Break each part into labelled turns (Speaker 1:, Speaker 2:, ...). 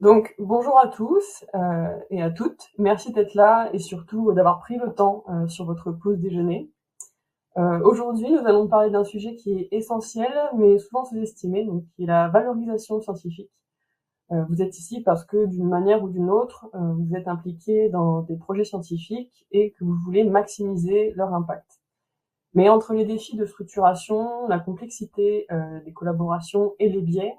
Speaker 1: Donc, bonjour à tous et à toutes. Merci d'être là et surtout d'avoir pris le temps sur votre pause déjeuner. Aujourd'hui, nous allons parler d'un sujet qui est essentiel, mais souvent sous-estimé, donc qui est la valorisation scientifique. Vous êtes ici parce que d'une manière ou d'une autre, vous êtes impliqué dans des projets scientifiques et que vous voulez maximiser leur impact. Mais entre les défis de structuration, la complexité des collaborations et les biais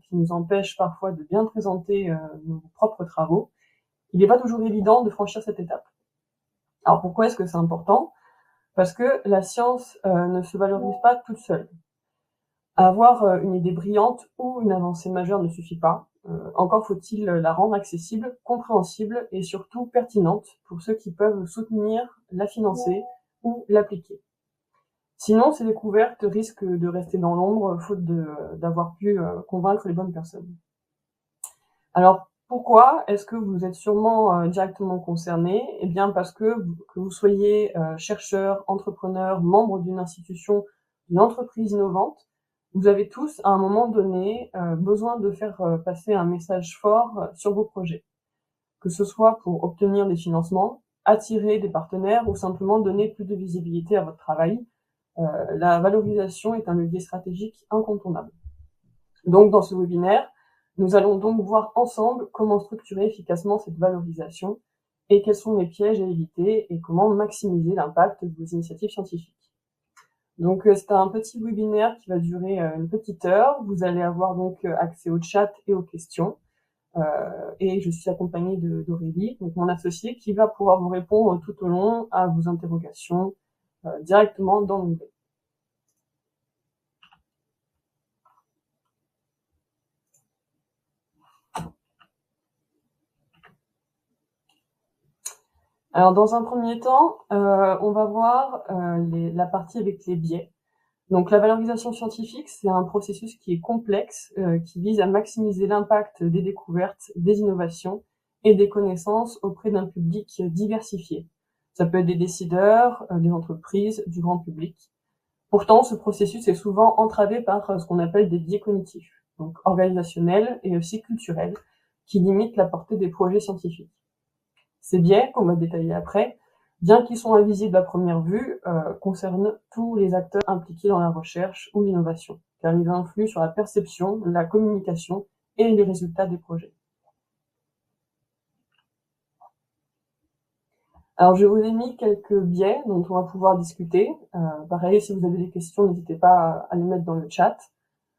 Speaker 1: qui nous empêchent parfois de bien présenter nos propres travaux, il n'est pas toujours évident de franchir cette étape. Alors pourquoi est-ce que c'est important? Parce que la science ne se valorise pas toute seule. Avoir une idée brillante ou une avancée majeure ne suffit pas. Encore faut-il la rendre accessible, compréhensible et surtout pertinente pour ceux qui peuvent soutenir, la financer ou l'appliquer. Sinon, ces découvertes risquent de rester dans l'ombre, faute d'avoir pu convaincre les bonnes personnes. Alors, pourquoi est-ce que vous êtes sûrement directement concerné? Eh bien, parce que vous soyez chercheur, entrepreneur, membre d'une institution, d'une entreprise innovante, vous avez tous, à un moment donné, besoin de faire passer un message fort sur vos projets. Que ce soit pour obtenir des financements, attirer des partenaires ou simplement donner plus de visibilité à votre travail. La valorisation est un levier stratégique incontournable. Donc, dans ce webinaire, nous allons donc voir ensemble comment structurer efficacement cette valorisation et quels sont les pièges à éviter et comment maximiser l'impact de vos initiatives scientifiques. Donc, c'est un petit webinaire qui va durer une petite heure. Vous allez avoir donc accès au chat et aux questions. Et je suis accompagnée d'Aurélie, donc mon associée, qui va pouvoir vous répondre tout au long à vos interrogations directement dans l'onglet. Alors, dans un premier temps, on va voir la partie avec les biais. Donc, la valorisation scientifique, c'est un processus qui est complexe, qui vise à maximiser l'impact des découvertes, des innovations et des connaissances auprès d'un public diversifié. Ça peut être des décideurs, des entreprises, du grand public. Pourtant, ce processus est souvent entravé par ce qu'on appelle des biais cognitifs, donc organisationnels et aussi culturels, qui limitent la portée des projets scientifiques. Ces biais, qu'on va détailler après, bien qu'ils sont invisibles à première vue, concernent tous les acteurs impliqués dans la recherche ou l'innovation, car ils influent sur la perception, la communication et les résultats des projets. Alors, je vous ai mis quelques biais dont on va pouvoir discuter. Pareil, si vous avez des questions, n'hésitez pas à les mettre dans le chat.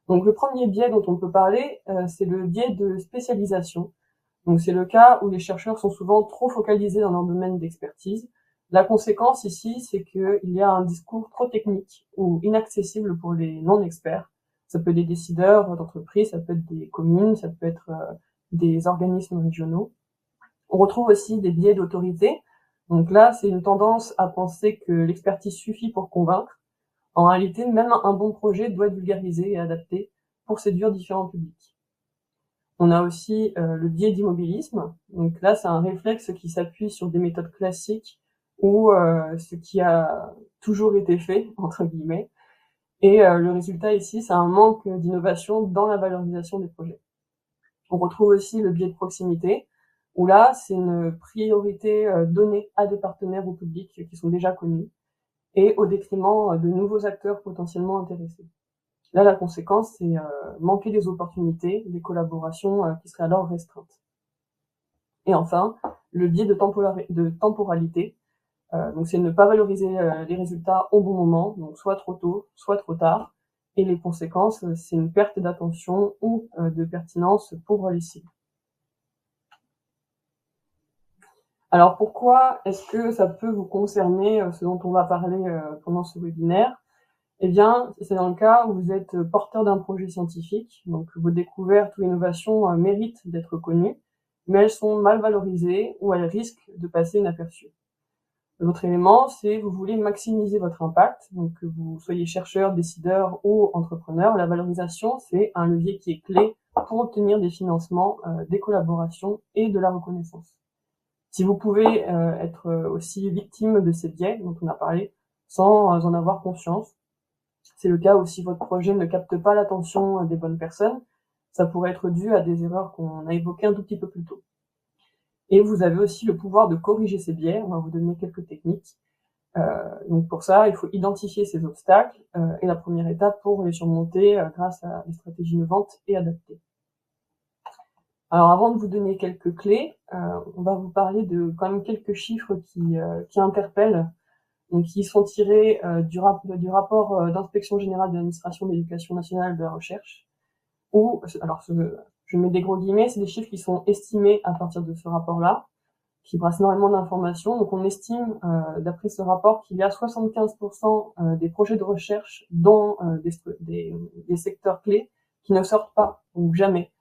Speaker 1: Donc, le premier biais dont on peut parler, c'est le biais de spécialisation. Donc, c'est le cas où les chercheurs sont souvent trop focalisés dans leur domaine d'expertise. La conséquence ici, c'est qu'il y a un discours trop technique ou inaccessible pour les non-experts. Ça peut être des décideurs d'entreprise, ça peut être des communes, ça peut être des organismes régionaux. On retrouve aussi des biais d'autorité. Donc là, c'est une tendance à penser que l'expertise suffit pour convaincre. En réalité, même un bon projet doit être vulgarisé et adapté pour séduire différents publics. On a aussi le biais d'immobilisme. Donc là, c'est un réflexe qui s'appuie sur des méthodes classiques ou ce qui a toujours été fait, entre guillemets. Et le résultat ici, c'est un manque d'innovation dans la valorisation des projets. On retrouve aussi le biais de proximité, où là, c'est une priorité donnée à des partenaires ou publics qui sont déjà connus, et au détriment de nouveaux acteurs potentiellement intéressés. Là, la conséquence, c'est manquer des opportunités, des collaborations qui seraient alors restreintes. Et enfin, le biais de temporalité. Donc, c'est ne pas valoriser les résultats au bon moment, donc soit trop tôt, soit trop tard. Et les conséquences, c'est une perte d'attention ou de pertinence pour les cibles. Alors, pourquoi est-ce que ça peut vous concerner, ce dont on va parler pendant ce webinaire? Eh bien, c'est dans le cas où vous êtes porteur d'un projet scientifique, donc vos découvertes ou innovations méritent d'être connues, mais elles sont mal valorisées ou elles risquent de passer inaperçues. L'autre élément, c'est vous voulez maximiser votre impact, donc que vous soyez chercheur, décideur ou entrepreneur. La valorisation, c'est un levier qui est clé pour obtenir des financements, des collaborations et de la reconnaissance. Si vous pouvez être aussi victime de ces biais dont on a parlé, sans en avoir conscience, c'est le cas où si votre projet ne capte pas l'attention des bonnes personnes, ça pourrait être dû à des erreurs qu'on a évoquées un tout petit peu plus tôt. Et vous avez aussi le pouvoir de corriger ces biais. On va vous donner quelques techniques. Donc pour ça, il faut identifier ces obstacles et la première étape pour les surmonter grâce à des stratégies innovantes et adaptées. Alors avant de vous donner quelques clés, on va vous parler de quand même quelques chiffres qui interpellent, donc qui sont tirés du rapport d'inspection générale de l'administration de l'éducation nationale de la recherche, où, alors je mets des gros guillemets, c'est des chiffres qui sont estimés à partir de ce rapport-là, qui brasse énormément d'informations. Donc on estime, d'après ce rapport, qu'il y a 75% des projets de recherche dans des secteurs clés qui ne sortent pas, ou jamais,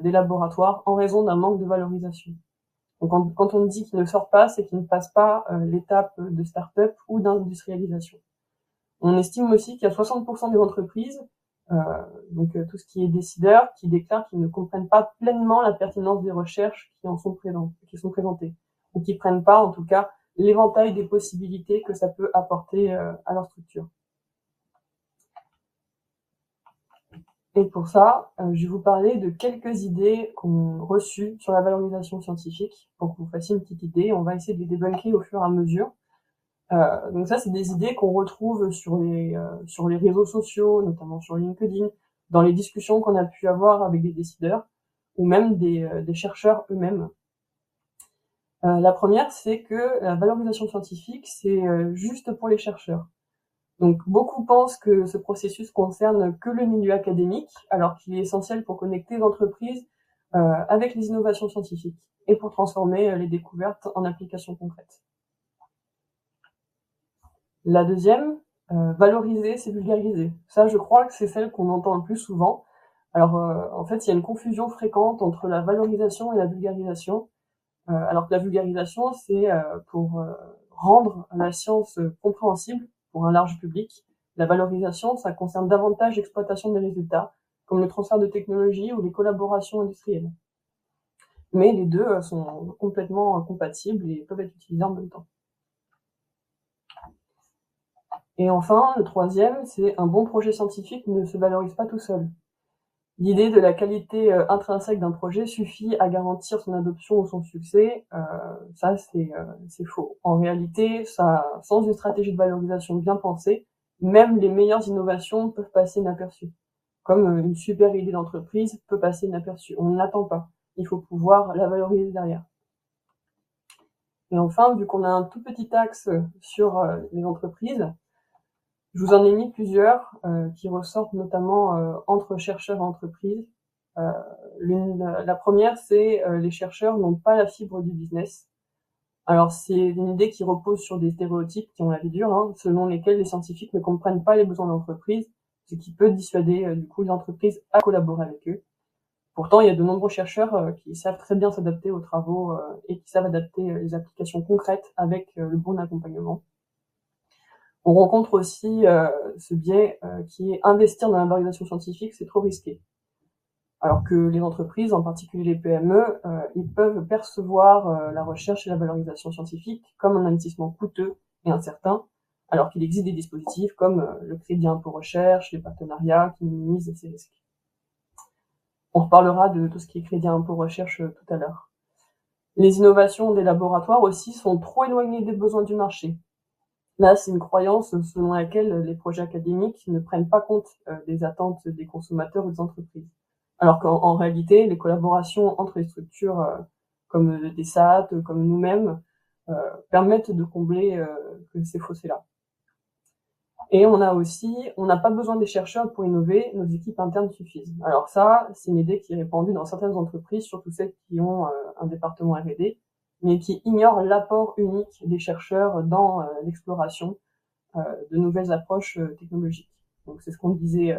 Speaker 1: des laboratoires en raison d'un manque de valorisation. Donc quand on dit qu'ils ne sortent pas, c'est qu'ils ne passent pas l'étape de start-up ou d'industrialisation. On estime aussi qu'il y a 60% des entreprises, donc tout ce qui est décideurs, qui déclarent qu'ils ne comprennent pas pleinement la pertinence des recherches qui sont présentées, ou qui prennent pas, en tout cas, l'éventail des possibilités que ça peut apporter à leur structure. Et pour ça, je vais vous parler de quelques idées qu'on reçues sur la valorisation scientifique, pour que vous fassiez une petite idée. On va essayer de les débunker au fur et à mesure. Donc ça, c'est des idées qu'on retrouve sur les réseaux sociaux, notamment sur LinkedIn, dans les discussions qu'on a pu avoir avec des décideurs, ou même des chercheurs eux-mêmes. La première, c'est que la valorisation scientifique, c'est juste pour les chercheurs. Donc beaucoup pensent que ce processus concerne que le milieu académique, alors qu'il est essentiel pour connecter les entreprises avec les innovations scientifiques et pour transformer les découvertes en applications concrètes. La deuxième, valoriser, c'est vulgariser. Ça, je crois que c'est celle qu'on entend le plus souvent. Alors, en fait, il y a une confusion fréquente entre la valorisation et la vulgarisation. Alors que la vulgarisation, c'est pour rendre la science compréhensible pour un large public. La valorisation, ça concerne davantage l'exploitation des résultats, comme le transfert de technologies ou les collaborations industrielles. Mais les deux sont complètement compatibles et peuvent être utilisés en même temps. Et enfin, le troisième, c'est un bon projet scientifique ne se valorise pas tout seul. L'idée de la qualité intrinsèque d'un projet suffit à garantir son adoption ou son succès. Ça, c'est faux. En réalité, sans une stratégie de valorisation bien pensée, même les meilleures innovations peuvent passer inaperçues. Comme une super idée d'entreprise peut passer inaperçue. On ne l'attend pas. Il faut pouvoir la valoriser derrière. Et enfin, vu qu'on a un tout petit axe sur les entreprises, je vous en ai mis plusieurs qui ressortent notamment entre chercheurs et entreprises. La première, c'est les chercheurs n'ont pas la fibre du business. Alors c'est une idée qui repose sur des stéréotypes qui ont la vie dure, selon lesquels les scientifiques ne comprennent pas les besoins de l'entreprise, ce qui peut dissuader du coup les entreprises à collaborer avec eux. Pourtant, il y a de nombreux chercheurs qui savent très bien s'adapter aux travaux et qui savent adapter les applications concrètes avec le bon accompagnement. On rencontre aussi ce biais qui est investir dans la valorisation scientifique, c'est trop risqué. Alors que les entreprises, en particulier les PME, ils peuvent percevoir la recherche et la valorisation scientifique comme un investissement coûteux et incertain, alors qu'il existe des dispositifs comme le crédit impôt recherche, les partenariats qui minimisent ces risques. On reparlera de tout ce qui est crédit impôt recherche tout à l'heure. Les innovations des laboratoires aussi sont trop éloignées des besoins du marché. Là, c'est une croyance selon laquelle les projets académiques ne prennent pas compte des attentes des consommateurs ou des entreprises. Alors qu'en réalité, les collaborations entre les structures comme des SAT, comme nous-mêmes, permettent de combler ces fossés-là. Et on n'a pas besoin des chercheurs pour innover, nos équipes internes suffisent. Alors ça, c'est une idée qui est répandue dans certaines entreprises, surtout celles qui ont un département R&D, mais qui ignorent l'apport unique des chercheurs dans l'exploration de nouvelles approches technologiques. Donc c'est ce qu'on disait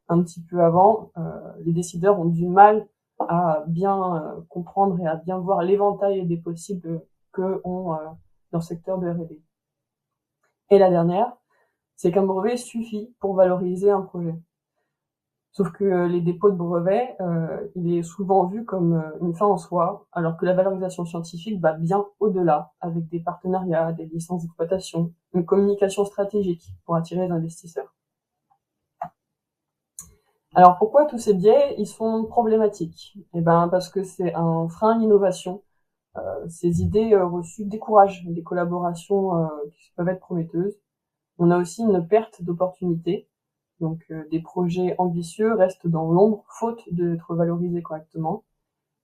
Speaker 1: un petit peu avant. Les décideurs ont du mal à bien comprendre et à bien voir l'éventail des possibles que ont dans le secteur de R&D. Et la dernière, c'est qu'un brevet suffit pour valoriser un projet. Sauf que les dépôts de brevets, il est souvent vu comme une fin en soi, alors que la valorisation scientifique va bien au-delà, avec des partenariats, des licences d'exploitation, une communication stratégique pour attirer les investisseurs. Alors pourquoi tous ces biais, ils sont problématiques? Eh ben, parce que c'est un frein à l'innovation. Ces idées reçues découragent des collaborations qui peuvent être prometteuses. On a aussi une perte d'opportunités. Donc des projets ambitieux restent dans l'ombre faute d'être valorisés correctement.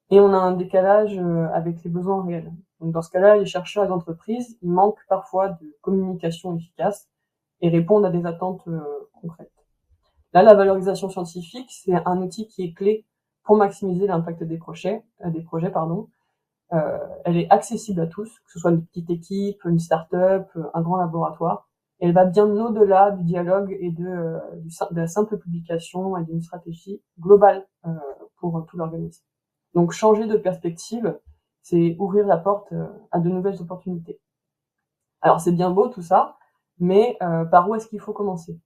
Speaker 1: Et on a un décalage avec les besoins réels. Donc dans ce cas-là, les chercheurs et les entreprises, ils manquent parfois de communication efficace et répondent à des attentes concrètes. Là, la valorisation scientifique, c'est un outil qui est clé pour maximiser l'impact des projets, pardon. Elle est accessible à tous, que ce soit une petite équipe, une start-up, un grand laboratoire. Elle va bien au-delà du dialogue et de la simple publication et d'une stratégie globale pour tout l'organisme. Donc changer de perspective, c'est ouvrir la porte à de nouvelles opportunités. Alors c'est bien beau tout ça, mais par où est-ce qu'il faut commencer?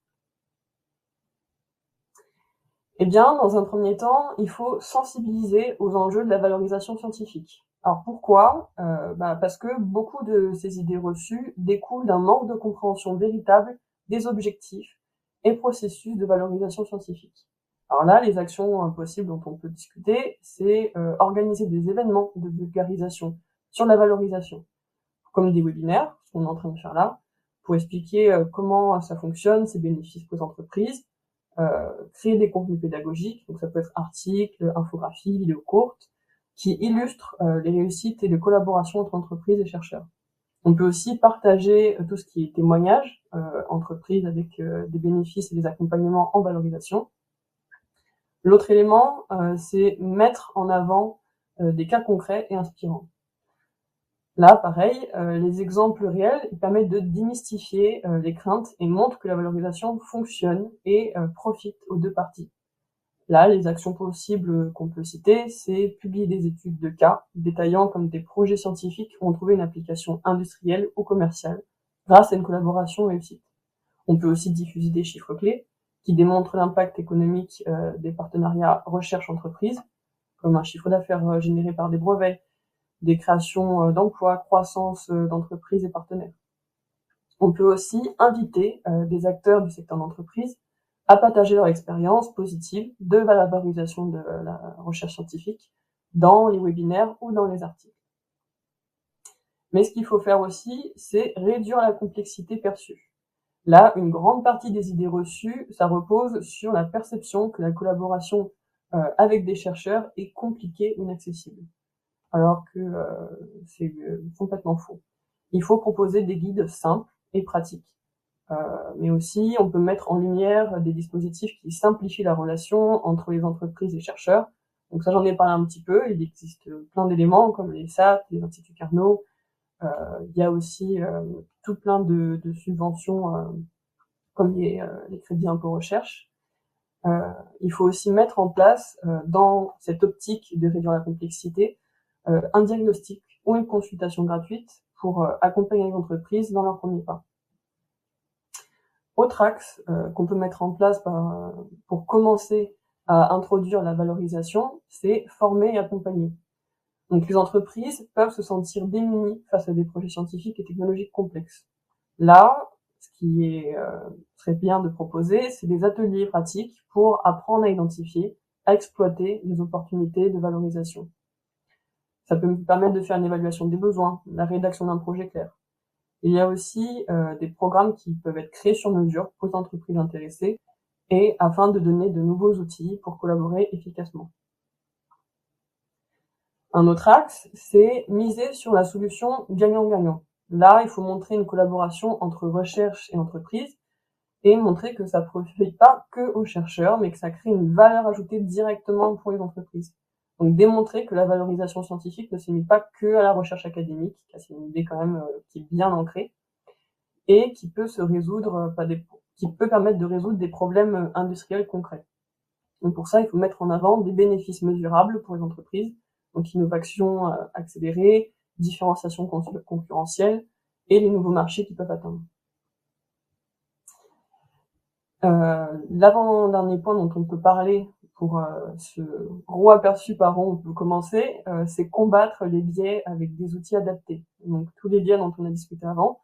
Speaker 1: Eh bien, dans un premier temps, il faut sensibiliser aux enjeux de la valorisation scientifique. Alors pourquoi? Parce que beaucoup de ces idées reçues découlent d'un manque de compréhension véritable des objectifs et processus de valorisation scientifique. Alors là, les actions possibles dont on peut discuter, c'est organiser des événements de vulgarisation sur la valorisation, comme des webinaires, ce qu'on est en train de faire là, pour expliquer comment ça fonctionne, ses bénéfices pour les entreprises, créer des contenus pédagogiques, donc ça peut être articles, infographies, vidéos courtes, qui illustrent les réussites et les collaborations entre entreprises et chercheurs. On peut aussi partager tout ce qui est témoignages, entreprises avec des bénéfices et des accompagnements en valorisation. L'autre élément, c'est mettre en avant des cas concrets et inspirants. Là, pareil, les exemples réels permettent de démystifier les craintes et montrent que la valorisation fonctionne et profite aux deux parties. Là, les actions possibles qu'on peut citer, c'est publier des études de cas détaillant comme des projets scientifiques ont trouvé une application industrielle ou commerciale grâce à une collaboration réussie. On peut aussi diffuser des chiffres clés qui démontrent l'impact économique des partenariats recherche-entreprise, comme un chiffre d'affaires généré par des brevets, des créations d'emplois, croissance d'entreprises et partenaires. On peut aussi inviter des acteurs du secteur d'entreprise à partager leur expérience positive de la valorisation de la recherche scientifique dans les webinaires ou dans les articles. Mais ce qu'il faut faire aussi, c'est réduire la complexité perçue. Là, une grande partie des idées reçues, ça repose sur la perception que la collaboration avec des chercheurs est compliquée ou inaccessible, alors que c'est complètement faux. Il faut proposer des guides simples et pratiques. Mais aussi, on peut mettre en lumière des dispositifs qui simplifient la relation entre les entreprises et chercheurs. Donc ça, j'en ai parlé un petit peu. Il existe plein d'éléments comme les SAT, les instituts Carnot. Il y a aussi tout plein de subventions comme les crédits impôt recherche. Il faut aussi mettre en place, dans cette optique de réduire la complexité, un diagnostic ou une consultation gratuite pour accompagner les entreprises dans leurs premiers pas. Autre axe qu'on peut mettre en place pour commencer à introduire la valorisation, c'est former et accompagner. Donc les entreprises peuvent se sentir démunies face à des projets scientifiques et technologiques complexes. Là, ce qui serait bien de proposer, c'est des ateliers pratiques pour apprendre à identifier, à exploiter les opportunités de valorisation. Ça peut me permettre de faire une évaluation des besoins, la rédaction d'un projet clair. Il y a aussi des programmes qui peuvent être créés sur mesure pour les entreprises intéressées et afin de donner de nouveaux outils pour collaborer efficacement. Un autre axe, c'est miser sur la solution gagnant-gagnant. Là, il faut montrer une collaboration entre recherche et entreprise et montrer que ça ne profite pas que aux chercheurs, mais que ça crée une valeur ajoutée directement pour les entreprises. Donc démontrer que la valorisation scientifique ne se limite pas que à la recherche académique, c'est une idée quand même qui est bien ancrée, et qui peut qui peut permettre de résoudre des problèmes industriels concrets. Donc pour ça, il faut mettre en avant des bénéfices mesurables pour les entreprises, donc innovation accélérée, différenciation concurrentielle et les nouveaux marchés qu'ils peuvent atteindre. L'avant-dernier point dont on peut parler pour ce gros aperçu par où on peut commencer, c'est combattre les biais avec des outils adaptés. Donc tous les biais dont on a discuté avant,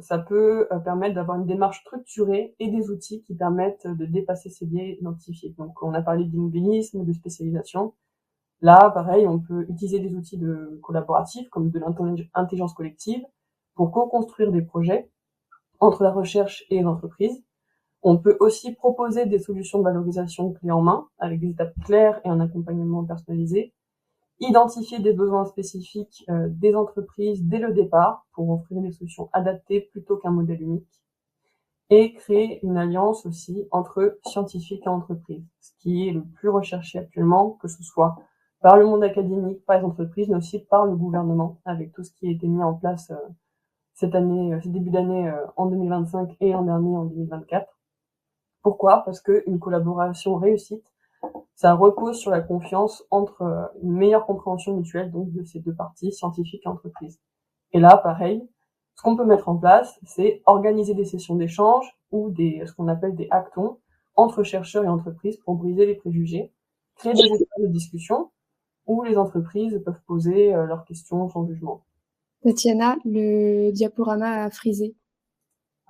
Speaker 1: Ça peut permettre d'avoir une démarche structurée et des outils qui permettent de dépasser ces biais identifiés. Donc, on a parlé d'immobilisme, de spécialisation. Là, pareil, on peut utiliser des outils collaboratifs comme de l'intelligence collective pour co-construire des projets entre la recherche et l'entreprise. On peut aussi proposer des solutions de valorisation clés en main avec des étapes claires et un accompagnement personnalisé. Identifier des besoins spécifiques des entreprises dès le départ pour offrir des solutions adaptées plutôt qu'un modèle unique. Et créer une alliance aussi entre scientifiques et entreprises, ce qui est le plus recherché actuellement, que ce soit par le monde académique, par les entreprises, mais aussi par le gouvernement, avec tout ce qui a été mis en place cette année, ce début d'année en 2025 et l'an dernier en 2024. Pourquoi? Parce qu'une collaboration réussite, ça repose sur la confiance entre une meilleure compréhension mutuelle donc de ces deux parties, scientifiques et entreprises. Et là, pareil, ce qu'on peut mettre en place, c'est organiser des sessions d'échange ou ce qu'on appelle des hackathons entre chercheurs et entreprises pour briser les préjugés, créer des espaces de discussion où les entreprises peuvent poser leurs questions sans jugement.
Speaker 2: Tatiana, le diaporama a frisé.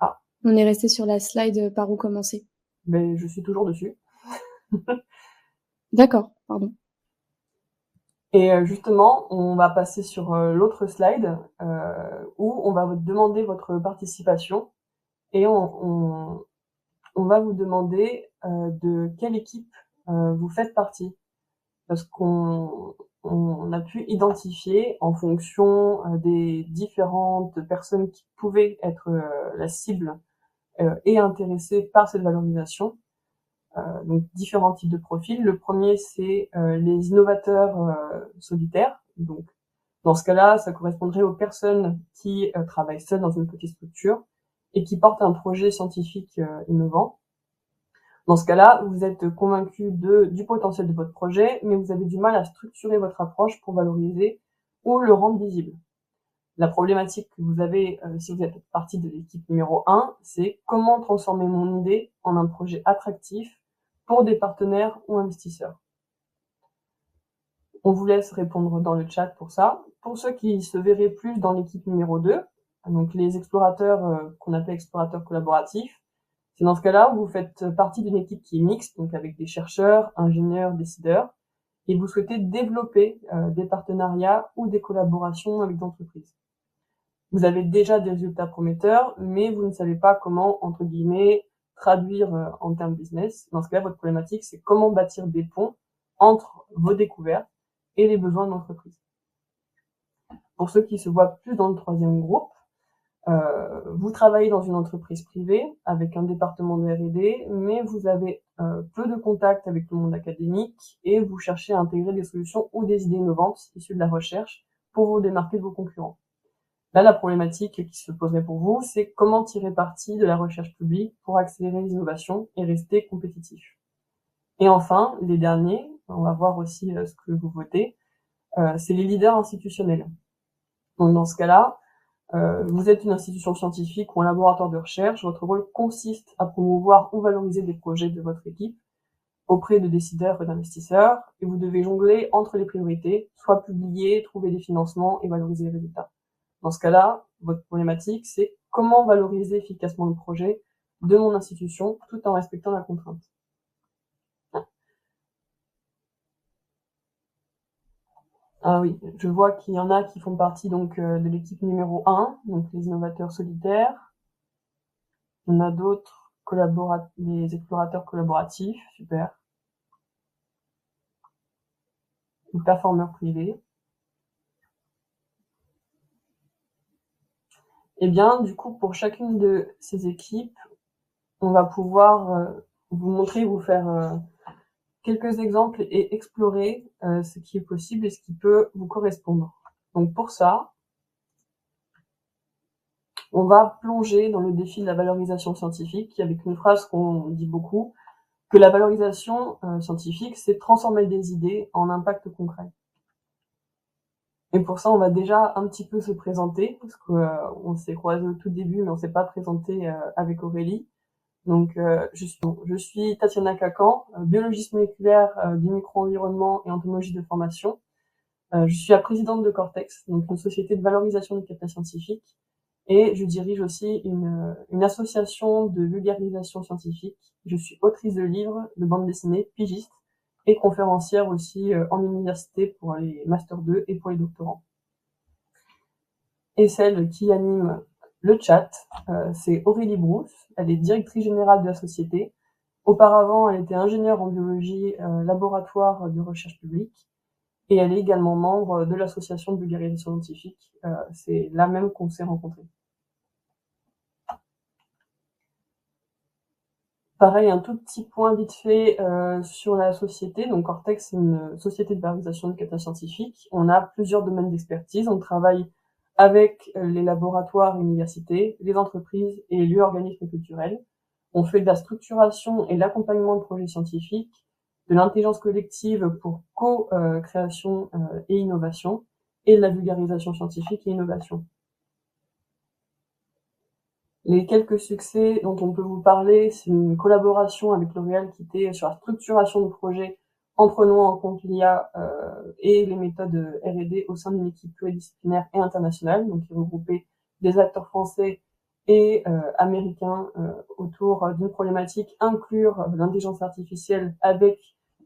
Speaker 1: Ah.
Speaker 2: On est resté sur la slide par où commencer.
Speaker 1: Mais je suis toujours dessus.
Speaker 2: D'accord, pardon.
Speaker 1: Et justement, on va passer sur l'autre slide où on va vous demander votre participation et on va vous demander de quelle équipe vous faites partie. Parce qu'on a pu identifier en fonction des différentes personnes qui pouvaient être la cible et intéressées par cette valorisation. Donc différents types de profils. Le premier, c'est les innovateurs solitaires. Donc dans ce cas-là, ça correspondrait aux personnes qui travaillent seules dans une petite structure et qui portent un projet scientifique innovant. Dans ce cas-là, vous êtes convaincu du potentiel de votre projet, mais vous avez du mal à structurer votre approche pour valoriser ou le rendre visible. La problématique que vous avez si vous êtes partie de l'équipe numéro 1, c'est comment transformer mon idée en un projet attractif pour des partenaires ou investisseurs. On vous laisse répondre dans le chat pour ça. Pour ceux qui se verraient plus dans l'équipe numéro 2, donc les explorateurs qu'on appelle explorateurs collaboratifs, c'est dans ce cas-là où vous faites partie d'une équipe qui est mixte, donc avec des chercheurs, ingénieurs, décideurs, et vous souhaitez développer des partenariats ou des collaborations avec d'entreprises. Vous avez déjà des résultats prometteurs, mais vous ne savez pas comment, entre guillemets, traduire en termes business. Dans ce cas-là, votre problématique, c'est comment bâtir des ponts entre vos découvertes et les besoins de l'entreprise. Pour ceux qui se voient plus dans le troisième groupe, vous travaillez dans une entreprise privée avec un département de R&D, mais vous avez peu de contact avec le monde académique et vous cherchez à intégrer des solutions ou des idées innovantes issues de la recherche pour vous démarquer de vos concurrents. Là, la problématique qui se poserait pour vous, c'est comment tirer parti de la recherche publique pour accélérer les innovations et rester compétitif. Et enfin, les derniers, on va voir aussi ce que vous votez, c'est les leaders institutionnels. Donc dans ce cas-là, vous êtes une institution scientifique ou un laboratoire de recherche, votre rôle consiste à promouvoir ou valoriser des projets de votre équipe auprès de décideurs et d'investisseurs, et vous devez jongler entre les priorités, soit publier, trouver des financements et valoriser les résultats. Dans ce cas-là, votre problématique, c'est comment valoriser efficacement le projet de mon institution tout en respectant la contrainte. Ah oui, je vois qu'il y en a qui font partie donc de l'équipe numéro 1, donc les innovateurs solitaires. Il y en a d'autres, les explorateurs collaboratifs, super. Les performeurs privés. Et bien, du coup, pour chacune de ces équipes, on va pouvoir vous montrer, vous faire quelques exemples et explorer ce qui est possible et ce qui peut vous correspondre. Donc pour ça, on va plonger dans le défi de la valorisation scientifique avec une phrase qu'on dit beaucoup, que la valorisation scientifique, c'est transformer des idées en impact concret. Et pour ça, on va déjà un petit peu se présenter, parce qu'on s'est croisés au tout début, mais on s'est pas présenté avec Aurélie. Donc, je suis Tatiana Kakan, biologiste moléculaire du micro-environnement et entomologie de formation. Je suis la présidente de Cortex, donc une société de valorisation du capital scientifique. et je dirige aussi une association de vulgarisation scientifique. Je suis autrice de livres, de bandes dessinées, pigiste et conférencière aussi en université pour les Master 2 et pour les doctorants. Et celle qui anime le chat, c'est Aurélie Brousse. Elle est directrice générale de la société. Auparavant, elle était ingénieure en biologie, laboratoire de recherche publique, et elle est également membre de l'association de vulgarisation scientifique. C'est là même qu'on s'est rencontrés. Pareil, un tout petit point vite fait sur la société. Donc Cortex, c'est une société de valorisation de capitaux scientifiques. On a plusieurs domaines d'expertise. On travaille avec les laboratoires et universités, les entreprises et les lieux organismes culturels. On fait de la structuration et l'accompagnement de projets scientifiques, de l'intelligence collective pour co-création et innovation, et de la vulgarisation scientifique et innovation. Les quelques succès dont on peut vous parler, c'est une collaboration avec L'Oréal qui était sur la structuration de projets en prenant en compte l'IA et les méthodes R&D au sein d'une équipe pluridisciplinaire et internationale, donc qui regroupait des acteurs français et américains autour d'une problématique, inclure l'intelligence artificielle avec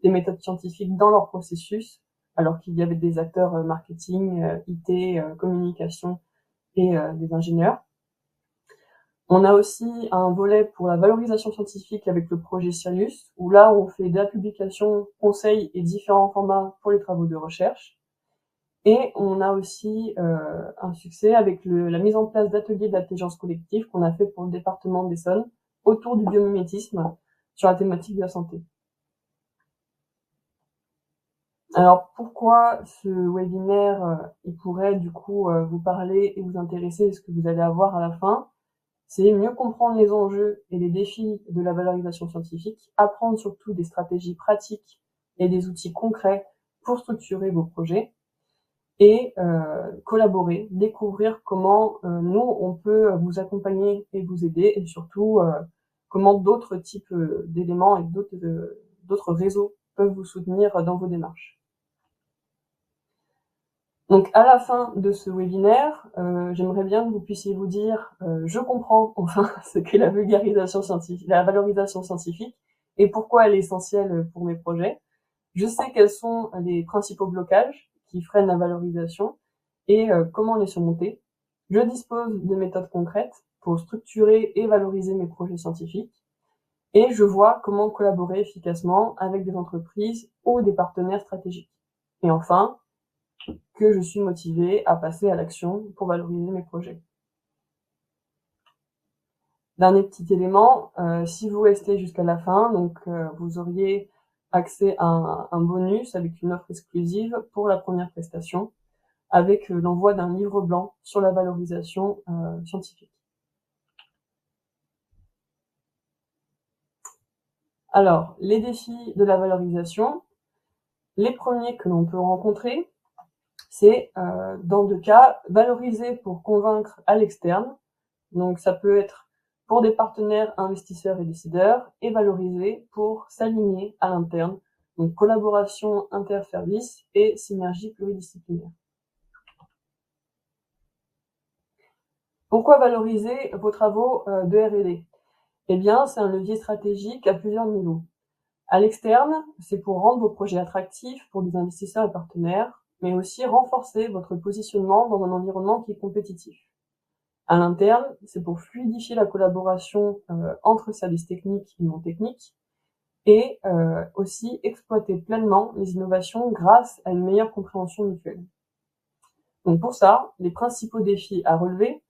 Speaker 1: des méthodes scientifiques dans leur processus, alors qu'il y avait des acteurs marketing, IT, communication et des ingénieurs. On a aussi un volet pour la valorisation scientifique avec le projet Sirius, où là, on fait de la publication, conseils et différents formats pour les travaux de recherche. Et on a aussi un succès avec la mise en place d'ateliers d'intelligence collective qu'on a fait pour le département d'Essonne autour du biomimétisme sur la thématique de la santé. Alors, pourquoi ce webinaire il pourrait du coup vous parler et vous intéresser à ce que vous allez avoir à la fin? C'est mieux comprendre les enjeux et les défis de la valorisation scientifique, apprendre surtout des stratégies pratiques et des outils concrets pour structurer vos projets et collaborer, découvrir comment nous, on peut vous accompagner et vous aider et surtout comment d'autres types d'éléments et d'autres réseaux peuvent vous soutenir dans vos démarches. Donc à la fin de ce webinaire, j'aimerais bien que vous puissiez vous dire je comprends enfin ce qu'est la vulgarisation scientifique, la valorisation scientifique et pourquoi elle est essentielle pour mes projets. Je sais quels sont les principaux blocages qui freinent la valorisation et comment les surmonter. Je dispose de méthodes concrètes pour structurer et valoriser mes projets scientifiques et je vois comment collaborer efficacement avec des entreprises ou des partenaires stratégiques. Et enfin, que je suis motivée à passer à l'action pour valoriser mes projets. Dernier petit élément, si vous restez jusqu'à la fin, donc vous auriez accès à un bonus avec une offre exclusive pour la première prestation, avec l'envoi d'un livre blanc sur la valorisation scientifique. Alors, les défis de la valorisation, les premiers que l'on peut rencontrer, c'est dans 2 cas, valoriser pour convaincre à l'externe. Donc ça peut être pour des partenaires, investisseurs et décideurs, et valoriser pour s'aligner à l'interne. Donc collaboration interservices et synergie pluridisciplinaire. Pourquoi valoriser vos travaux de R&D? Eh bien, c'est un levier stratégique à plusieurs niveaux. À l'externe, c'est pour rendre vos projets attractifs pour des investisseurs et partenaires, mais aussi renforcer votre positionnement dans un environnement qui est compétitif. À l'interne, c'est pour fluidifier la collaboration entre services techniques et non techniques et aussi exploiter pleinement les innovations grâce à une meilleure compréhension mutuelle. Donc pour ça, les principaux défis à relever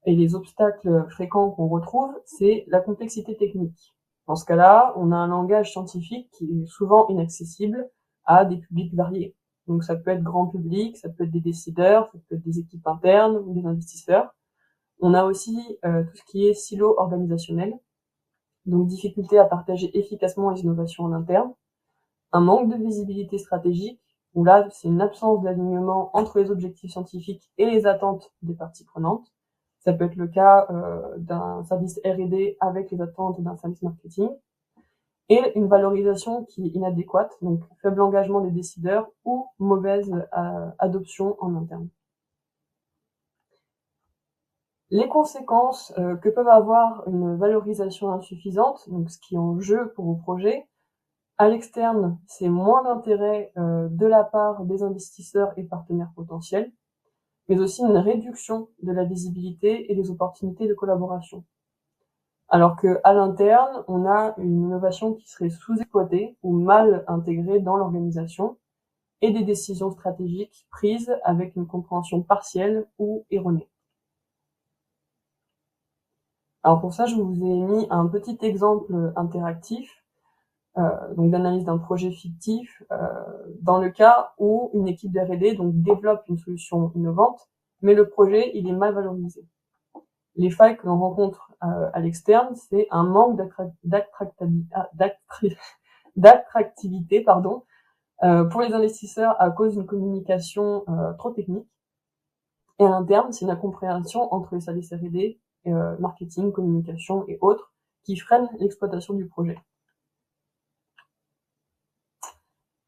Speaker 1: et les obstacles fréquents qu'on retrouve, c'est la complexité technique. Dans ce cas-là, on a un langage scientifique qui est souvent inaccessible à des publics variés. Donc ça peut être grand public, ça peut être des décideurs, ça peut être des équipes internes ou des investisseurs. On a aussi tout ce qui est silo organisationnel, donc difficulté à partager efficacement les innovations en interne, un manque de visibilité stratégique, où là c'est une absence d'alignement entre les objectifs scientifiques et les attentes des parties prenantes. Ça peut être le cas d'un service R&D avec les attentes d'un service marketing, et une valorisation qui est inadéquate, donc faible engagement des décideurs ou mauvaise adoption en interne. Les conséquences que peuvent avoir une valorisation insuffisante, donc ce qui est en jeu pour vos projets, à l'externe, c'est moins d'intérêt de la part des investisseurs et partenaires potentiels, mais aussi une réduction de la visibilité et des opportunités de collaboration. Alors qu'à l'interne, on a une innovation qui serait sous-exploitée ou mal intégrée dans l'organisation et des décisions stratégiques prises avec une compréhension partielle ou erronée. Alors pour ça, je vous ai mis un petit exemple interactif donc d'analyse d'un projet fictif dans le cas où une équipe de R&D donc développe une solution innovante, mais le projet il est mal valorisé. Les failles que l'on rencontre à l'externe, c'est un manque d'attractivité pour les investisseurs à cause d'une communication trop technique. Et à l'interne, c'est une incompréhension entre les services R&D, marketing, communication et autres qui freinent l'exploitation du projet.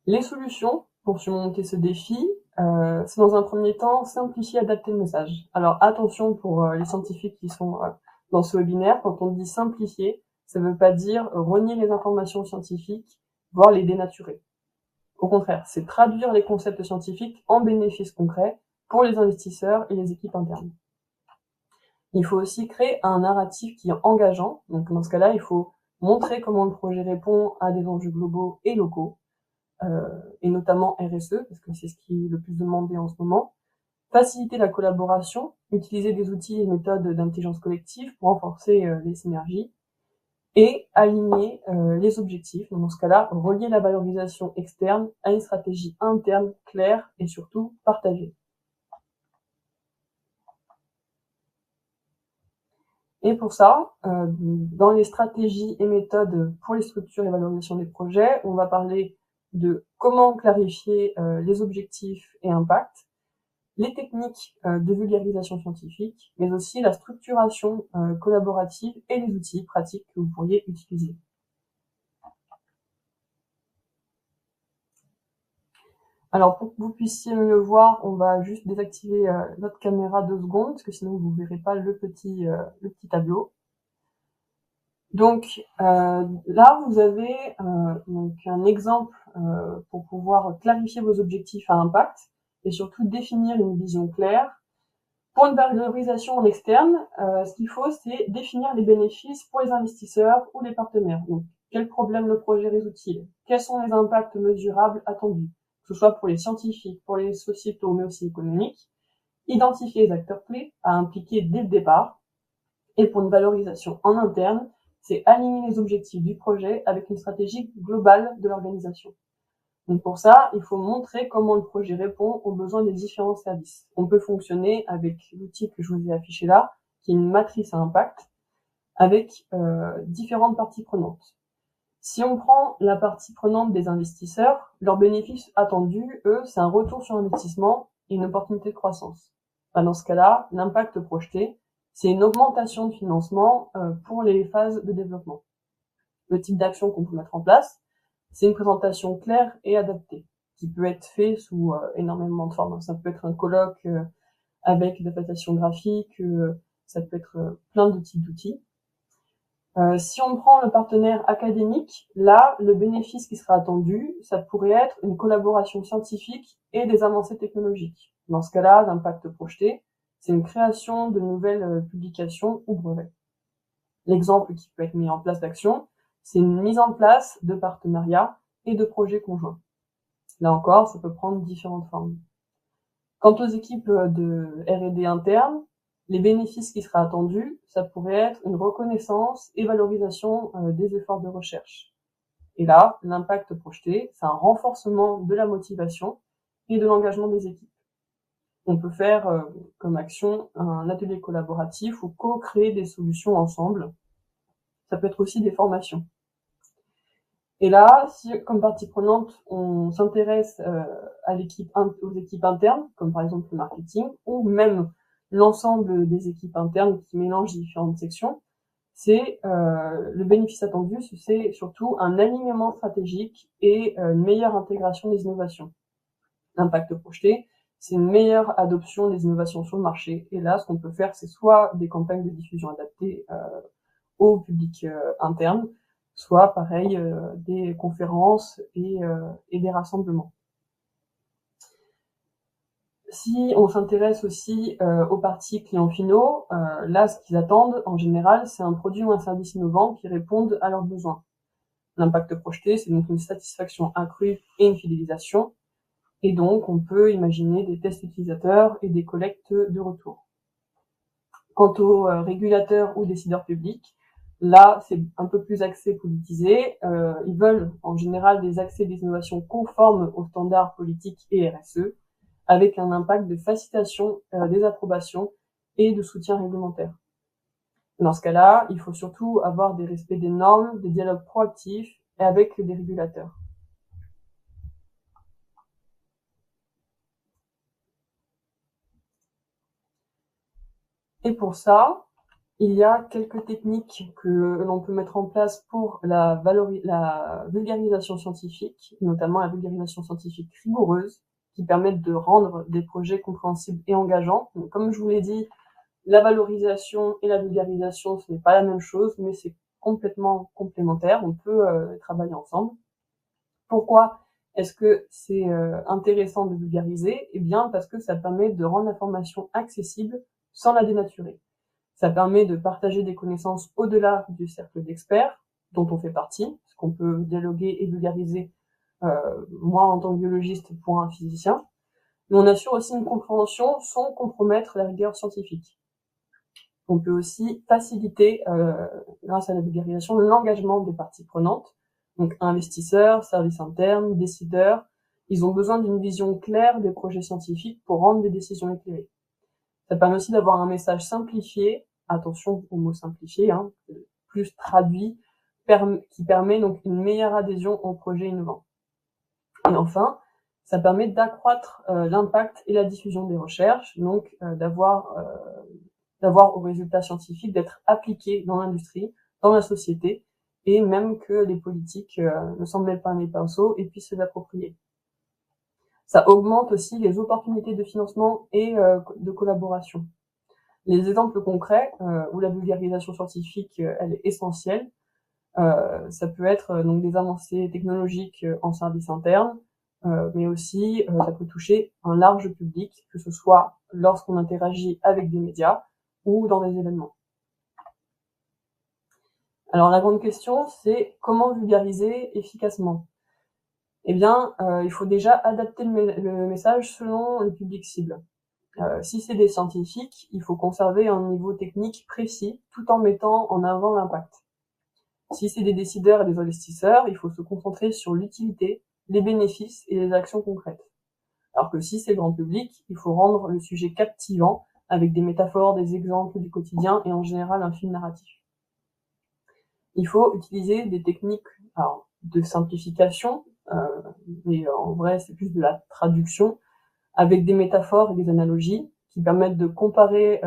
Speaker 1: Les solutions pour surmonter ce défi, c'est dans un premier temps simplifier, adapter le message. Alors attention pour les scientifiques qui sont dans ce webinaire, quand on dit simplifier, ça ne veut pas dire renier les informations scientifiques, voire les dénaturer. Au contraire, c'est traduire les concepts scientifiques en bénéfices concrets pour les investisseurs et les équipes internes. Il faut aussi créer un narratif qui est engageant. Donc dans ce cas-là, il faut montrer comment le projet répond à des enjeux globaux et locaux, et notamment RSE, parce que c'est ce qui est le plus demandé en ce moment. Faciliter la collaboration, utiliser des outils et méthodes d'intelligence collective pour renforcer les synergies, et aligner les objectifs. Dans ce cas-là, relier la valorisation externe à une stratégie interne claire et surtout partagée. Et pour ça, dans les stratégies et méthodes pour les structures et valorisation des projets, on va parler de comment clarifier les objectifs et impacts, les techniques de vulgarisation scientifique, mais aussi la structuration collaborative et les outils pratiques que vous pourriez utiliser. Alors pour que vous puissiez mieux voir, on va juste désactiver notre caméra 2 secondes, parce que sinon vous ne verrez pas le petit tableau. Donc là, vous avez donc un exemple pour pouvoir clarifier vos objectifs à impact et surtout définir une vision claire. Pour une valorisation en externe, ce qu'il faut, c'est définir les bénéfices pour les investisseurs ou les partenaires. Donc, quel problème le projet résout-il? Quels sont les impacts mesurables attendus? Que ce soit pour les scientifiques, pour les sociétaux, mais aussi économiques. Identifier les acteurs clés à impliquer dès le départ. Et pour une valorisation en interne, c'est aligner les objectifs du projet avec une stratégie globale de l'organisation. Donc pour ça, il faut montrer comment le projet répond aux besoins des différents services. On peut fonctionner avec l'outil que je vous ai affiché là, qui est une matrice à impact, avec différentes parties prenantes. Si on prend la partie prenante des investisseurs, leurs bénéfices attendus, eux, c'est un retour sur investissement et une opportunité de croissance. Dans ce cas-là, l'impact projeté, c'est une augmentation de financement pour les phases de développement. Le type d'action qu'on peut mettre en place, c'est une présentation claire et adaptée, qui peut être fait sous énormément de formes. Ça peut être un colloque avec des adaptations graphiques, ça peut être plein de types d'outils. Si on prend le partenaire académique, là, le bénéfice qui sera attendu, ça pourrait être une collaboration scientifique et des avancées technologiques. Dans ce cas-là, l'impact projeté, c'est une création de nouvelles publications ou brevets. L'exemple qui peut être mis en place d'action, c'est une mise en place de partenariats et de projets conjoints. Là encore, ça peut prendre différentes formes. Quant aux équipes de R&D internes, les bénéfices qui seraient attendus, ça pourrait être une reconnaissance et valorisation des efforts de recherche. Et là, l'impact projeté, c'est un renforcement de la motivation et de l'engagement des équipes. On peut faire comme action un atelier collaboratif ou co-créer des solutions ensemble. Ça peut être aussi des formations. Et là, si comme partie prenante, on s'intéresse aux équipes internes, comme par exemple le marketing, ou même l'ensemble des équipes internes qui mélangent différentes sections, c'est le bénéfice attendu, c'est surtout un alignement stratégique et une meilleure intégration des innovations. L'impact projeté, c'est une meilleure adoption des innovations sur le marché. Et là, ce qu'on peut faire, c'est soit des campagnes de diffusion adaptées au public interne, soit pareil des conférences et des rassemblements. Si on s'intéresse aussi aux parties clients finaux, là, ce qu'ils attendent en général, c'est un produit ou un service innovant qui répondent à leurs besoins. L'impact projeté, c'est donc une satisfaction accrue et une fidélisation. Et donc, on peut imaginer des tests utilisateurs et des collectes de retours. Quant aux régulateurs ou décideurs publics, là, c'est un peu plus axé politisé. Ils veulent en général des accès des innovations conformes aux standards politiques et RSE, avec un impact de facilitation des approbations et de soutien réglementaire. Dans ce cas-là, il faut surtout avoir des respects des normes, des dialogues proactifs et avec des régulateurs. Et pour ça, il y a quelques techniques que l'on peut mettre en place pour la vulgarisation scientifique, notamment la vulgarisation scientifique rigoureuse, qui permettent de rendre des projets compréhensibles et engageants. Donc, comme je vous l'ai dit, la valorisation et la vulgarisation, ce n'est pas la même chose, mais c'est complètement complémentaire. On peut travailler ensemble. Pourquoi est-ce que c'est intéressant de vulgariser? Eh bien, parce que ça permet de rendre l'information accessible sans la dénaturer. Ça permet de partager des connaissances au-delà du cercle d'experts dont on fait partie, parce qu'on peut dialoguer et vulgariser, moi en tant que biologiste pour un physicien, mais on assure aussi une compréhension sans compromettre la rigueur scientifique. On peut aussi faciliter, grâce à la vulgarisation, l'engagement des parties prenantes, donc investisseurs, services internes, décideurs. Ils ont besoin d'une vision claire des projets scientifiques pour rendre des décisions éclairées. Ça permet aussi d'avoir un message simplifié, attention au mot simplifié, plus traduit, qui permet donc une meilleure adhésion aux projets innovants. Et enfin, ça permet d'accroître l'impact et la diffusion des recherches, donc d'avoir aux résultats scientifiques, d'être appliqués dans l'industrie, dans la société, et même que les politiques ne s'en mêlent pas les pinceaux et puissent se l'approprier. Ça augmente aussi les opportunités de financement et de collaboration. Les exemples concrets où la vulgarisation scientifique elle est essentielle, ça peut être donc des avancées technologiques en service interne, mais aussi ça peut toucher un large public, que ce soit lorsqu'on interagit avec des médias ou dans des événements. Alors la grande question, c'est comment vulgariser efficacement? Eh bien, il faut déjà adapter le message selon le public cible. Si c'est des scientifiques, il faut conserver un niveau technique précis tout en mettant en avant l'impact. Si c'est des décideurs et des investisseurs, il faut se concentrer sur l'utilité, les bénéfices et les actions concrètes. Alors que si c'est le grand public, il faut rendre le sujet captivant avec des métaphores, des exemples du quotidien et en général un film narratif. Il faut utiliser des techniques de simplification, mais en vrai c'est plus de la traduction, avec des métaphores et des analogies qui permettent de comparer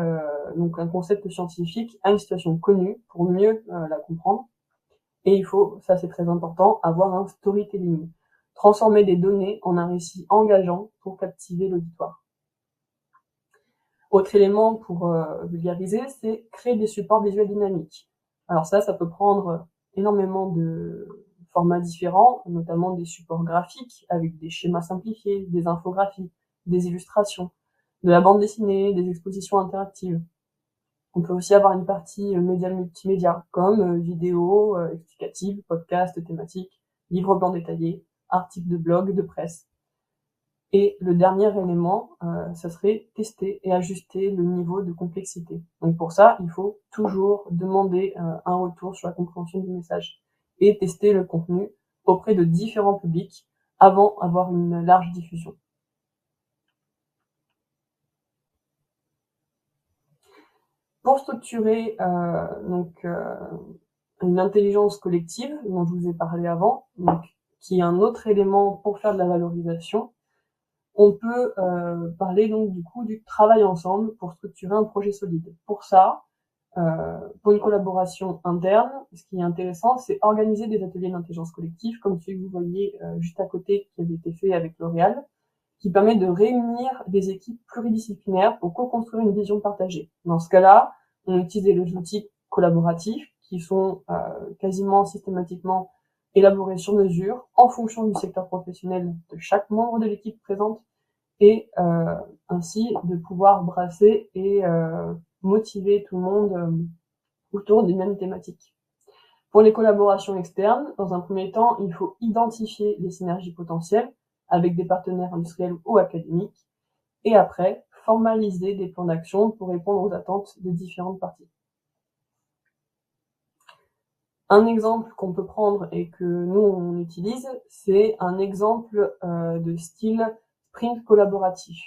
Speaker 1: donc un concept scientifique à une situation connue pour mieux la comprendre. Et il faut, ça c'est très important, avoir un storytelling, transformer des données en un récit engageant pour captiver l'auditoire. Autre élément pour vulgariser, c'est créer des supports visuels dynamiques. Alors ça peut prendre énormément de formats différents, notamment des supports graphiques avec des schémas simplifiés, des infographies, des illustrations, de la bande dessinée, des expositions interactives. On peut aussi avoir une partie média multimédia, comme vidéos explicatives, podcasts thématiques, livres blancs détaillés, articles de blog, de presse. Et le dernier élément, ça serait tester et ajuster le niveau de complexité. Donc pour ça, il faut toujours demander un retour sur la compréhension du message et tester le contenu auprès de différents publics avant d'avoir une large diffusion. Pour structurer une intelligence collective dont je vous ai parlé avant, donc, qui est un autre élément pour faire de la valorisation, on peut parler donc du coup du travail ensemble pour structurer un projet solide. Pour ça, pour une collaboration interne, ce qui est intéressant, c'est organiser des ateliers d'intelligence collective, comme celui que vous voyez juste à côté, qui avait été fait avec L'Oréal. qui permet de réunir des équipes pluridisciplinaires pour co-construire une vision partagée. Dans ce cas-là, on utilise les outils collaboratifs qui sont quasiment systématiquement élaborés sur mesure en fonction du secteur professionnel de chaque membre de l'équipe présente et ainsi de pouvoir brasser et motiver tout le monde autour des mêmes thématiques. Pour les collaborations externes, dans un premier temps, il faut identifier les synergies potentielles avec des partenaires industriels ou académiques, et après, formaliser des plans d'action pour répondre aux attentes des différentes parties. Un exemple qu'on peut prendre et que nous on utilise, c'est un exemple de style sprint collaboratif.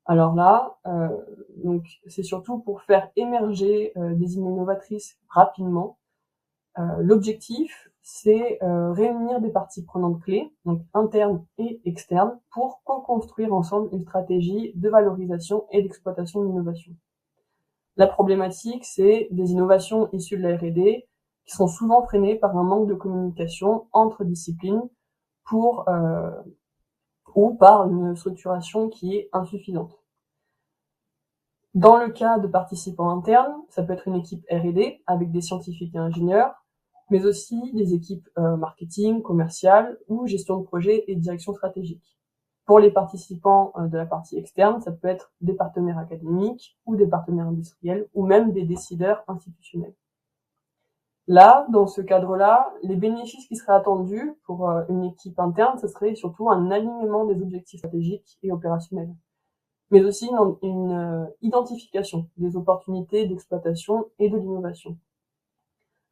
Speaker 1: Alors là, donc c'est surtout pour faire émerger des idées novatrices rapidement. L'objectif, c'est réunir des parties prenantes clés, donc internes et externes, pour co-construire ensemble une stratégie de valorisation et d'exploitation de l'innovation. La problématique, c'est des innovations issues de la R&D qui sont souvent freinées par un manque de communication entre disciplines ou par une structuration qui est insuffisante. Dans le cas de participants internes, ça peut être une équipe R&D avec des scientifiques et ingénieurs, mais aussi des équipes marketing, commerciales ou gestion de projet et direction stratégique. Pour les participants de la partie externe, ça peut être des partenaires académiques ou des partenaires industriels ou même des décideurs institutionnels. Là, dans ce cadre-là, les bénéfices qui seraient attendus pour une équipe interne, ce serait surtout un alignement des objectifs stratégiques et opérationnels, mais aussi une identification des opportunités d'exploitation et de l'innovation.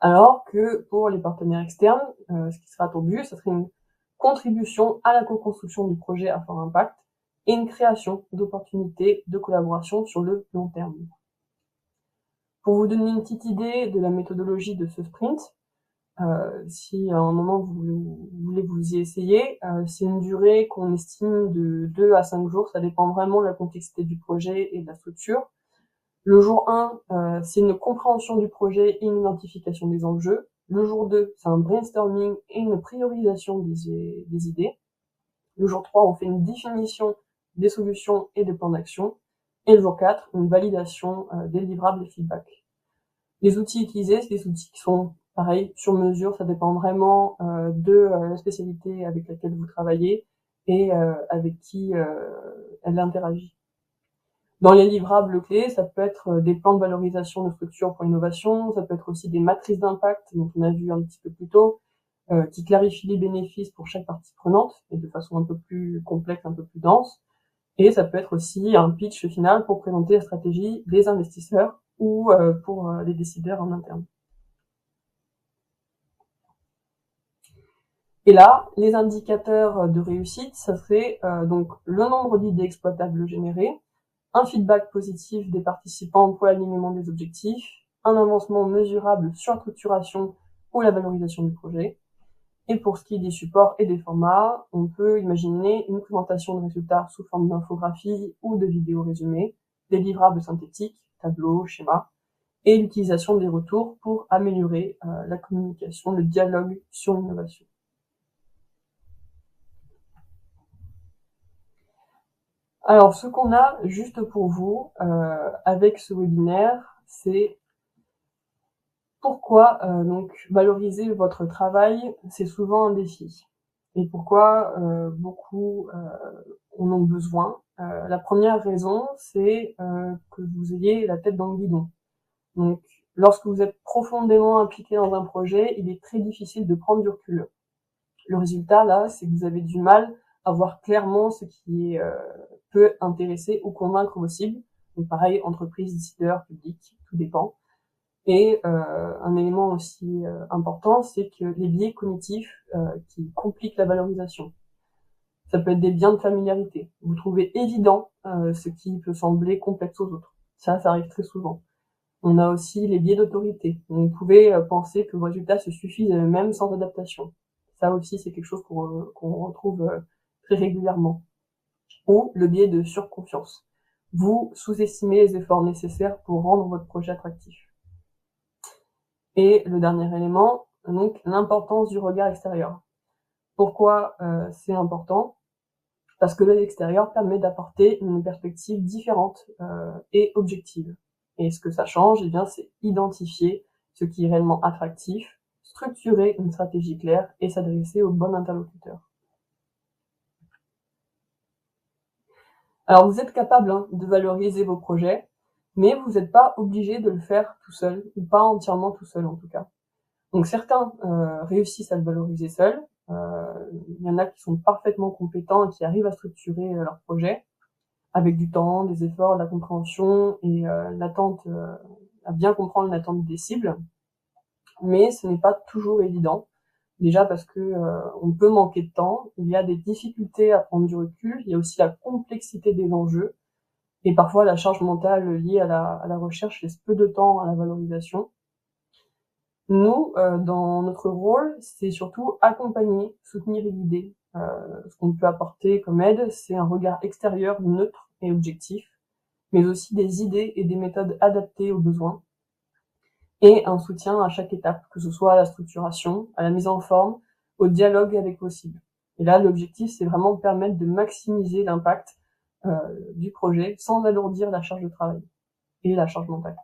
Speaker 1: Alors que pour les partenaires externes, ce qui serait attendu, ce serait une contribution à la co-construction du projet à fort impact et une création d'opportunités de collaboration sur le long terme. Pour vous donner une petite idée de la méthodologie de ce sprint, si à un moment vous voulez vous y essayer, c'est une durée qu'on estime de 2 à 5 jours, ça dépend vraiment de la complexité du projet et de la structure. Le jour 1, c'est une compréhension du projet et une identification des enjeux. Le jour 2, c'est un brainstorming et une priorisation des idées. Le jour 3, on fait une définition des solutions et des plans d'action. Et le jour 4, une validation des livrables et feedback. Les outils utilisés, c'est des outils qui sont pareil, sur mesure, ça dépend vraiment de la spécialité avec laquelle vous travaillez et avec qui elle interagit. Dans les livrables clés, ça peut être des plans de valorisation de structure pour l'innovation, ça peut être aussi des matrices d'impact, dont on a vu un petit peu plus tôt, qui clarifient les bénéfices pour chaque partie prenante, et de façon un peu plus complexe, un peu plus dense. Et ça peut être aussi un pitch final pour présenter la stratégie des investisseurs ou pour les décideurs en interne. Et là, les indicateurs de réussite, ça serait donc le nombre d'idées exploitables générées, un feedback positif des participants pour l'alignement des objectifs, un avancement mesurable sur la structuration ou la valorisation du projet. Et pour ce qui est des supports et des formats, on peut imaginer une présentation de résultats sous forme d'infographie ou de vidéos résumées, des livrables synthétiques, tableaux, schémas, et l'utilisation des retours pour améliorer la communication, le dialogue sur l'innovation. Alors, ce qu'on a juste pour vous avec ce webinaire, c'est pourquoi donc valoriser votre travail, c'est souvent un défi. Et pourquoi beaucoup en ont besoin. La première raison, c'est que vous ayez la tête dans le guidon. Donc, lorsque vous êtes profondément impliqué dans un projet, il est très difficile de prendre du recul. Le résultat, là, c'est que vous avez du mal à voir clairement ce qui peut intéresser ou convaincre vos cibles. Donc pareil, entreprise, décideur, public, tout dépend. Et un élément aussi important, c'est que les biais cognitifs qui compliquent la valorisation. Ça peut être des biais de familiarité. Vous trouvez évident ce qui peut sembler complexe aux autres. Ça arrive très souvent. On a aussi les biais d'autorité. Vous pouvez penser que vos résultats se suffisent à eux-mêmes sans adaptation. Ça aussi, c'est quelque chose qu'on retrouve très régulièrement. Ou le biais de surconfiance. Vous sous-estimez les efforts nécessaires pour rendre votre projet attractif. Et le dernier élément, donc l'importance du regard extérieur. Pourquoi c'est important? parce que l'œil extérieur permet d'apporter une perspective différente et objective. Et ce que ça change, eh bien, c'est identifier ce qui est réellement attractif, structurer une stratégie claire et s'adresser au bon interlocuteur. Alors vous êtes capable de valoriser vos projets, mais vous n'êtes pas obligé de le faire tout seul, ou pas entièrement tout seul en tout cas. Donc certains réussissent à le valoriser seuls, il y en a qui sont parfaitement compétents et qui arrivent à structurer leur projet, avec du temps, des efforts, de la compréhension et l'attente, à bien comprendre l'attente des cibles. Mais ce n'est pas toujours évident. Déjà parce que on peut manquer de temps, il y a des difficultés à prendre du recul, il y a aussi la complexité des enjeux et parfois la charge mentale liée à la recherche laisse peu de temps à la valorisation. Nous, dans notre rôle, c'est surtout accompagner, soutenir et guider. Ce qu'on peut apporter comme aide, c'est un regard extérieur neutre et objectif, mais aussi des idées et des méthodes adaptées aux besoins, et un soutien à chaque étape, que ce soit à la structuration, à la mise en forme, au dialogue avec vos cibles. Et là, l'objectif, c'est vraiment de permettre de maximiser l'impact du projet sans alourdir la charge de travail et la charge mentale.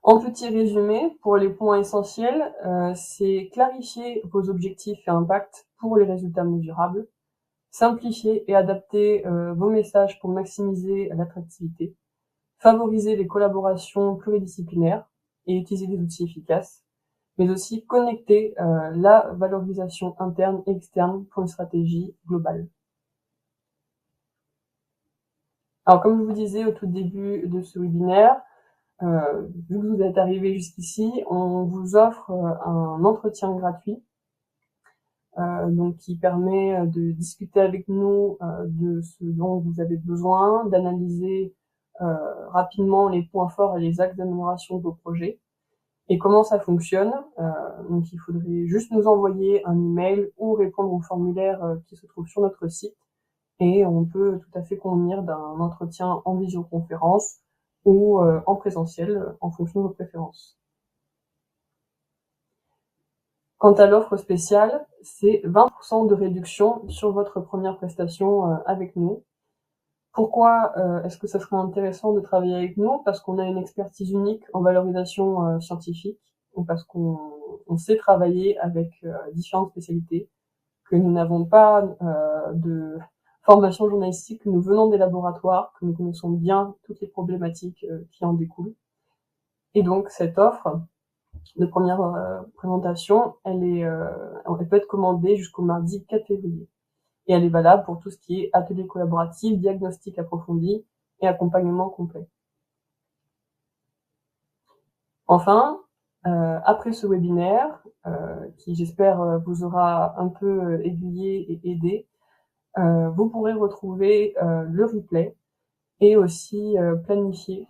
Speaker 1: En petit résumé, pour les points essentiels, c'est clarifier vos objectifs et impacts pour les résultats mesurables, simplifier et adapter vos messages pour maximiser l'attractivité, favoriser les collaborations pluridisciplinaires et utiliser des outils efficaces, mais aussi connecter la valorisation interne et externe pour une stratégie globale. Alors comme je vous disais au tout début de ce webinaire, vu que vous êtes arrivé jusqu'ici, on vous offre un entretien gratuit donc qui permet de discuter avec nous de ce dont vous avez besoin, d'analyser rapidement les points forts et les axes d'amélioration de vos projets. Et comment ça fonctionne, donc il faudrait juste nous envoyer un email ou répondre au formulaire qui se trouve sur notre site et on peut tout à fait convenir d'un entretien en visioconférence ou en présentiel en fonction de vos préférences. Quant à l'offre spéciale, c'est 20% de réduction sur votre première prestation avec nous. Pourquoi est-ce que ça serait intéressant de travailler avec nous? Parce qu'on a une expertise unique en valorisation scientifique, ou parce qu'on sait travailler avec différentes spécialités, que nous n'avons pas de formation journalistique, que nous venons des laboratoires, que nous connaissons bien toutes les problématiques qui en découlent. Et donc cette offre de première présentation, elle peut être commandée jusqu'au mardi 4 février. Et elle est valable pour tout ce qui est atelier collaboratif, diagnostic approfondi et accompagnement complet. Enfin, après ce webinaire, qui j'espère vous aura un peu aiguillé et aidé, vous pourrez retrouver le replay et aussi planifier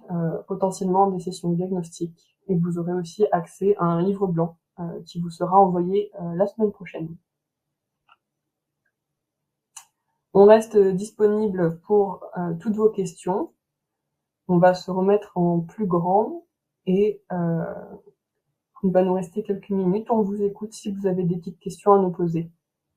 Speaker 1: potentiellement des sessions diagnostiques. Et vous aurez aussi accès à un livre blanc qui vous sera envoyé la semaine prochaine. On reste disponible pour toutes vos questions. On va se remettre en plus grand et il va nous rester quelques minutes. On vous écoute si vous avez des petites questions à nous poser.